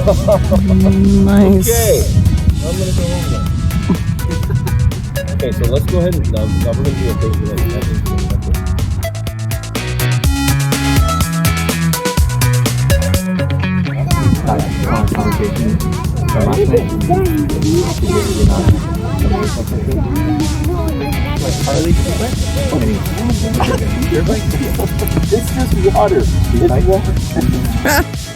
Nice. Okay, I'm gonna go home now. Okay, so let's go ahead and now we're gonna do a thing today. Conversation. Harley, this is water. It's water.